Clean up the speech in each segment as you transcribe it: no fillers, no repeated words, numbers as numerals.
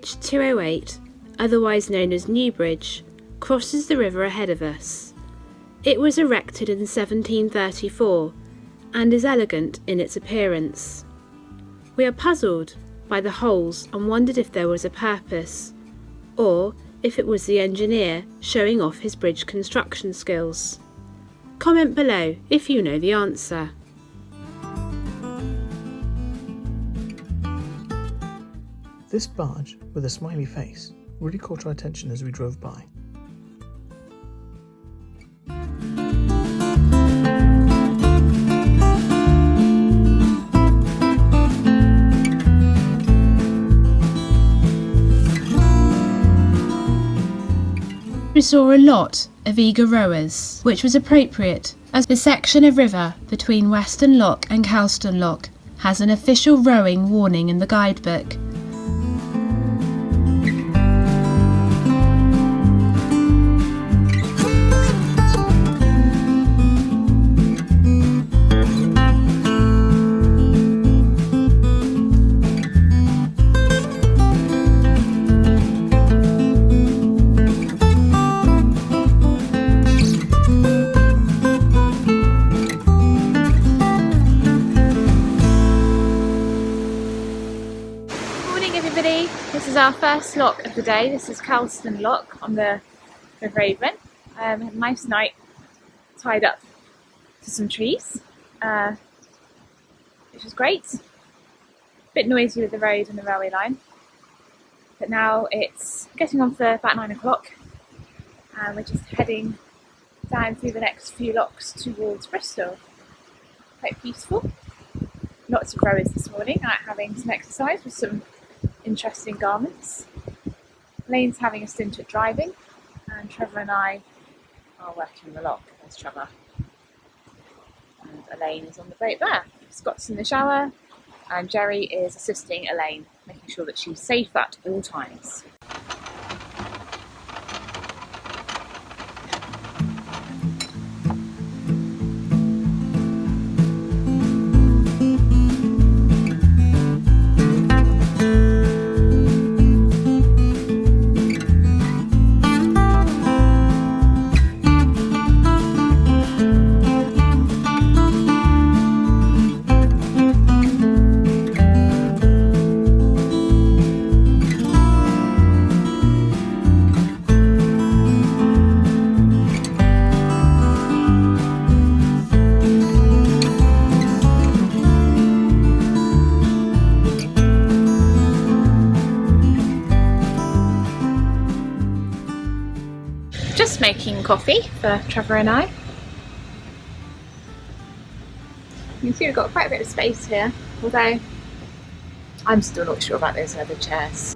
Bridge 208, otherwise known as New Bridge, crosses the river ahead of us. It was erected in 1734 and is elegant in its appearance. We are puzzled by the holes and wondered if there was a purpose, or if it was the engineer showing off his bridge construction skills. Comment below if you know the answer. This barge, with a smiley face, really caught our attention as we drove by. We saw a lot of eager rowers, which was appropriate as the section of river between Weston Lock and Calston Lock has an official rowing warning in the guidebook. This is our first lock of the day. This is Calston Lock on the River Avon. Had a nice night tied up to some trees, which was great. A bit noisy with the road and the railway line, but now it's getting on for about 9 o'clock and we're just heading down through the next few locks towards Bristol. Quite peaceful. Lots of rowers this morning out having some exercise with some interesting garments. Elaine's having a stint at driving and Trevor and I are working the lock. There's Trevor. And Elaine is on the boat there. Scott's in the shower and Jerry is assisting Elaine, making sure that she's safe at all times. Just making coffee for Trevor and I. You can see we've got quite a bit of space here, although I'm still not sure about those leather chairs.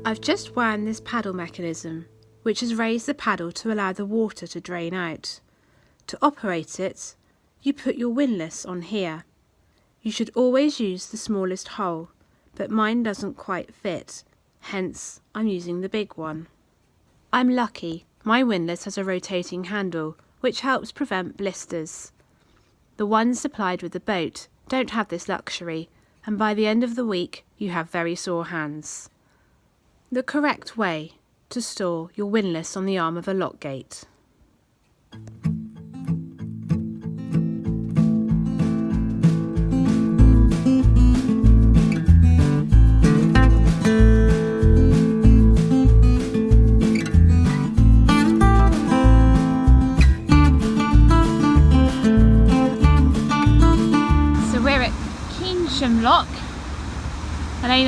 I've just wound this paddle mechanism, which has raised the paddle to allow the water to drain out. To operate it, you put your windlass on here. You should always use the smallest hole, but mine doesn't quite fit, hence I'm using the big one. I'm lucky, my windlass has a rotating handle, which helps prevent blisters. The ones supplied with the boat don't have this luxury, and by the end of the week you have very sore hands. The correct way to store your windlass on the arm of a lock gate.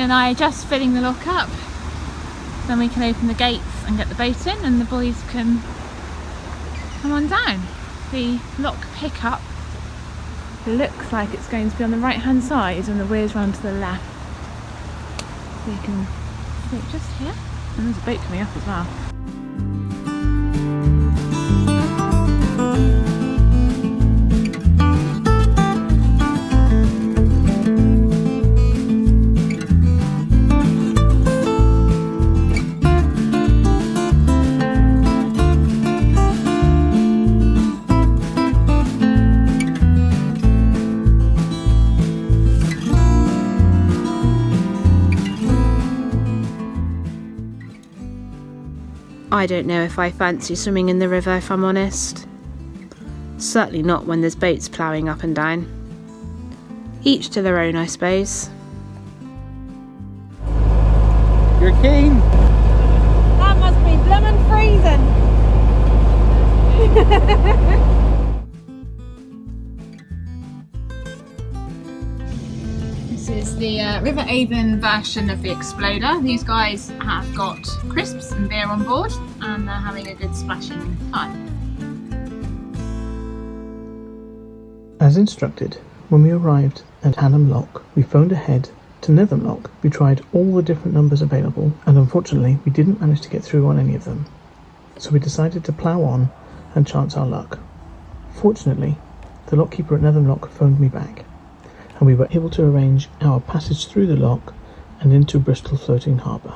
and I are just filling the lock up. Then we can open the gates and get the boat in, and the boys can come on down. The lock pickup looks like it's going to be on the right hand side and the weirs round to the left. So you can see it just here, and there's a boat coming up as well. I don't know if I fancy swimming in the river, if I'm honest. Certainly not when there's boats ploughing up and down. Each to their own, I suppose. You're keen? That must be bloomin' freezing. This is the River Avon version of the Exploder. These guys have got crisps and beer on board, and they're having a good splashing time. As instructed, when we arrived at Hannam Lock, we phoned ahead to Needlemind Lock. We tried all the different numbers available, and unfortunately we didn't manage to get through on any of them. So we decided to plough on and chance our luck. Fortunately, the lockkeeper at Needlemind Lock phoned me back, and we were able to arrange our passage through the lock and into Bristol Floating Harbour.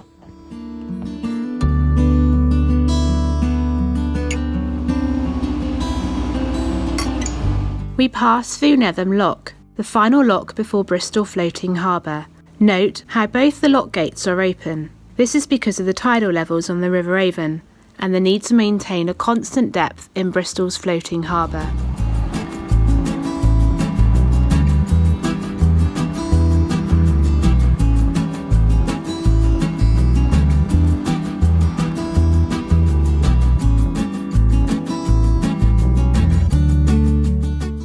We pass through Needlemind Lock, the final lock before Bristol Floating Harbour. Note how both the lock gates are open. This is because of the tidal levels on the River Avon and the need to maintain a constant depth in Bristol's floating harbour.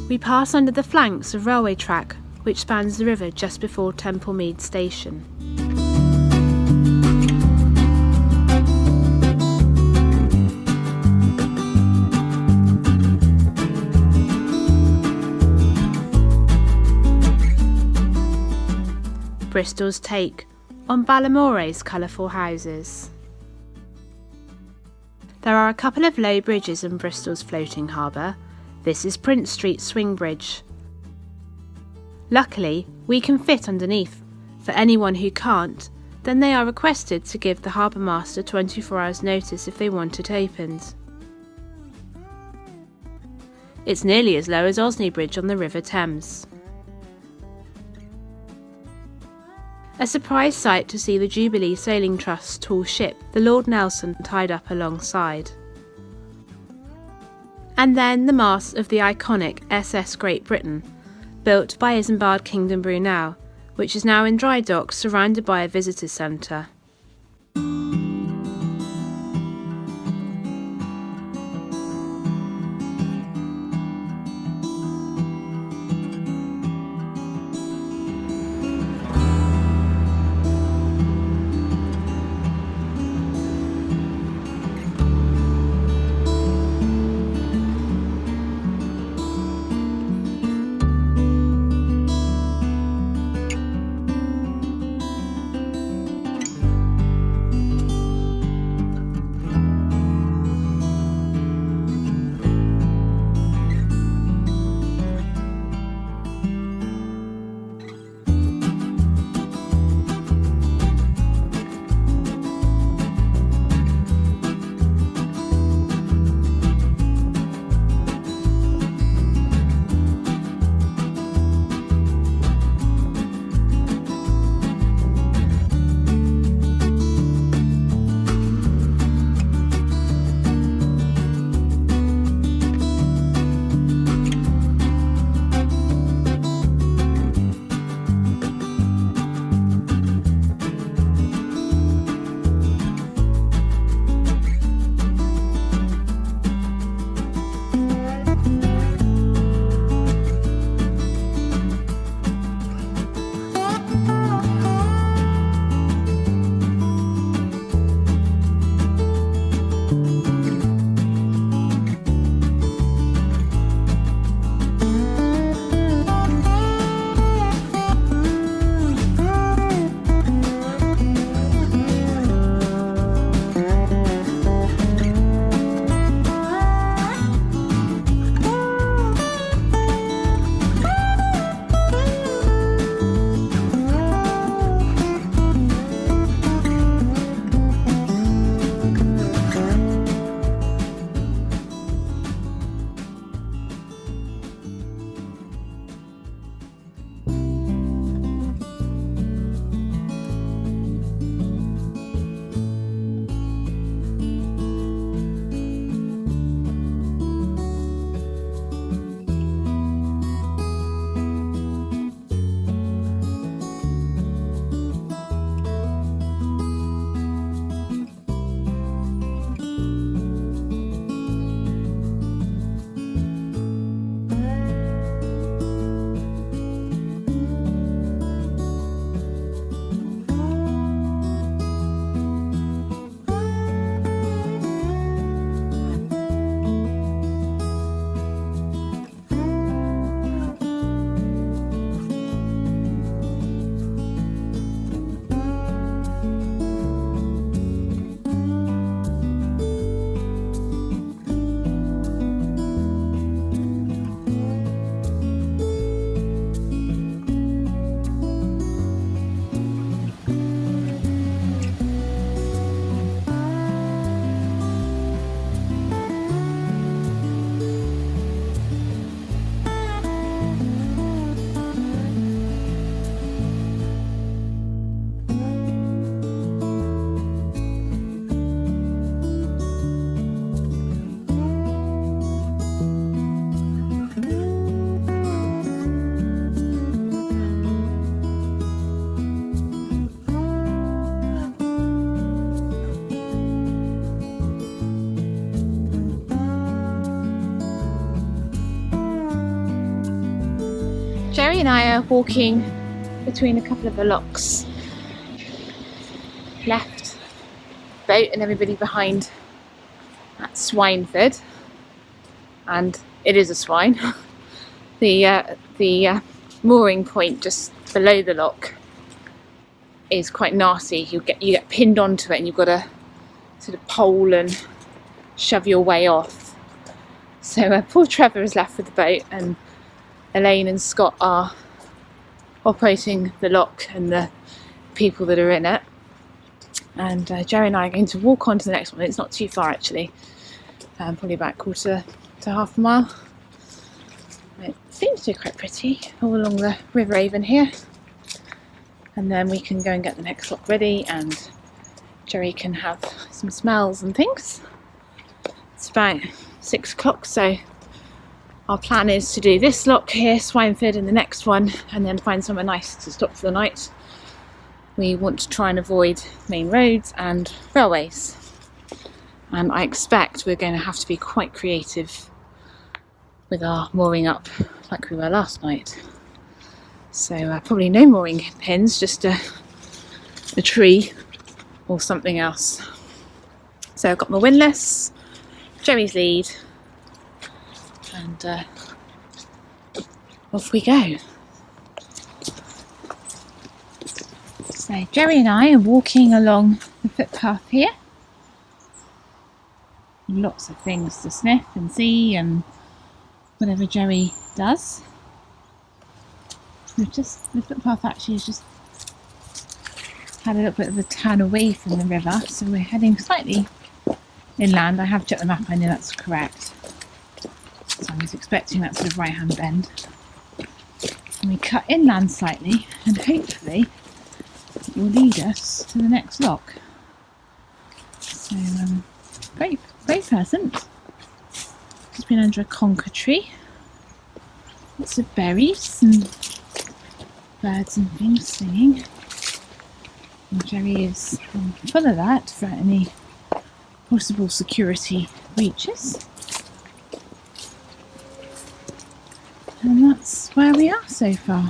We pass under the flanks of railway track which spans the river just before Templemead Station. Bristol's take on Balamore's colourful houses. There are a couple of low bridges in Bristol's floating harbour. This is Prince Street Swing Bridge. Luckily, we can fit underneath. For anyone who can't, then they are requested to give the harbour master 24 hours notice if they want it opened. It's nearly as low as Osney Bridge on the River Thames. A surprise sight to see the Jubilee Sailing Trust's tall ship, the Lord Nelson, tied up alongside. And then the mast of the iconic SS Great Britain, built by Isambard Kingdom Brunel, which is now in dry dock surrounded by a visitor centre. Jerry and I are walking between a couple of the locks. Left boat and everybody behind at Swineford, and it is a swine. The mooring point just below the lock is quite nasty. You get pinned onto it and you've got to sort of pole and shove your way off. So poor Trevor is left with the boat, and Elaine and Scott are operating the lock and the people that are in it. And Jerry and I are going to walk on to the next one. It's not too far actually, probably about quarter to half a mile. It seems to be quite pretty all along the River Avon here. And then we can go and get the next lock ready, and Jerry can have some smells and things. It's about 6 o'clock, so our plan is to do this lock here, Swineford, and the next one, and then find somewhere nice to stop for the night. We want to try and avoid main roads and railways. And I expect we're going to have to be quite creative with our mooring up like we were last night. So probably no mooring pins, just a tree or something else. So I've got my windlass, Jerry's lead, and off we go. So Jerry and I are walking along the footpath here. Lots of things to sniff and see and whatever Jerry does. The footpath actually has just had a little bit of a turn away from the river, so we're heading slightly inland. I have checked the map, I know that's correct. So I was expecting that sort of right hand bend. And we cut inland slightly, and hopefully it will lead us to the next lock. So very, very pleasant. Just been under a conker tree. Lots of berries and birds and things singing. And Jerry is full of that for any possible security breaches. And that's where we are so far.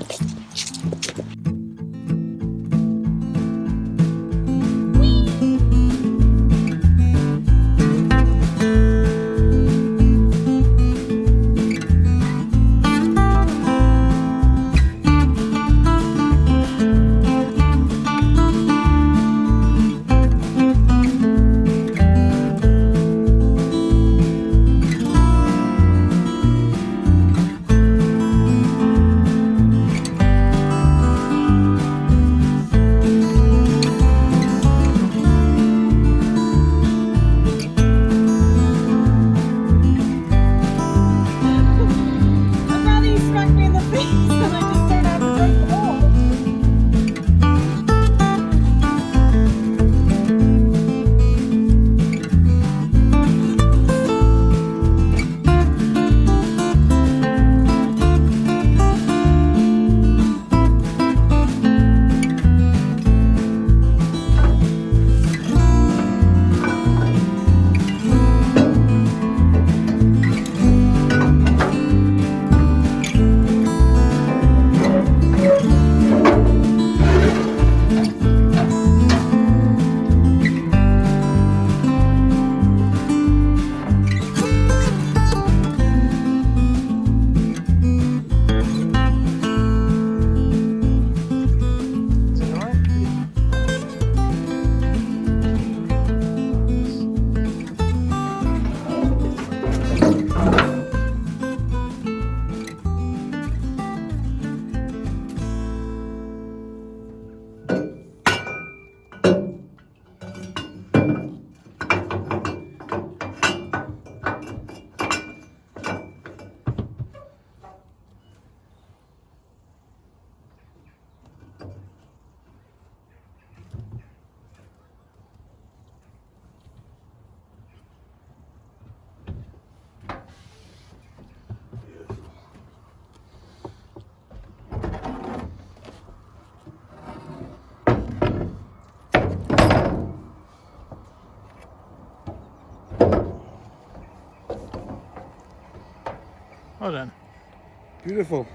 Well done. Beautiful.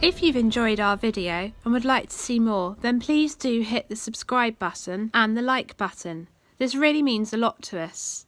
If you've enjoyed our video and would like to see more, then please do hit the subscribe button and the like button. This really means a lot to us.